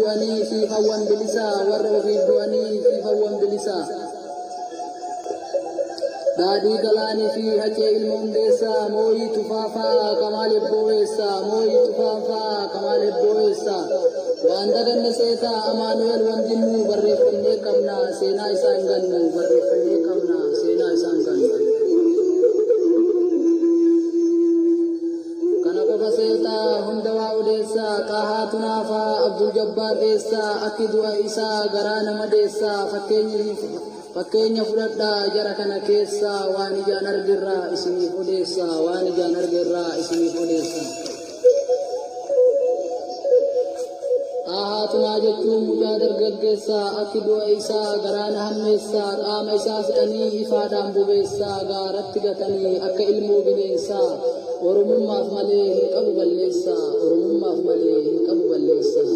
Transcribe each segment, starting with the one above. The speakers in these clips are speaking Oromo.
du'anii fi hawwan bilisaa warra ofiif du'anii fi hawwan bilisaa daadhii galaanii fi hacee ilma hundeessaa mooyii tufaafaa kamaal ebbooweessaa mooyii tufaafaa kamaal ebbooweessaa waan daganne seetaa amaanu'eel wanjinnu barreeffannee qabna seenaa isaa hin gannu barreeffannee qabna seenaa isaa hin gannu kana qofa seetaa hunda waa odeessaa xaahaa tunaafaa abdul jabbaar dheessaa akki du'a isaa garaa nama deessaa fakkeenya fudhadhaa jara kana keessaa waan ijaan argirraa isiniif odeessaa waan ijaan argirraa isiniif odeessaa tunaa jechuun mucaa dargaggeessaa akki du'a isaa garaana hammeessaa qaama isaa fidhanii ifaadhaan bobeessaa gaaratti gatanii akka ilmoo bineensaa oromummaaf malee hin qabu balleessaa oromummaaf malee hin qabu balleessaa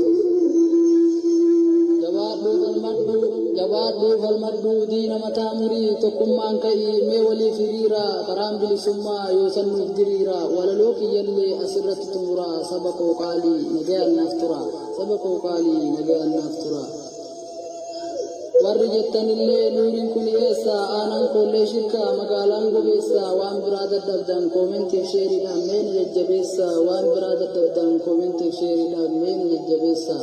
jabaadhuu falmadhuu diina mataa murii tokkummaan ka'ii mee waliif hiriira karaan bilisummaa yoo sannuuf diriira walaloo kiyyallee asirratti xumura saba koo qaalii nagayaan naaf tura saba koo qaalii nagayaan naaf tura warri jettanillee nuuriin kun eessa aanaan koollee shirka magaalaan gobeessa waan biraa dadhabdan koomentiif sheeriidhaan mee na jajjabeessa waan biraa dadhabdan koomentiif sheeriidhaan mee na jajjabeessa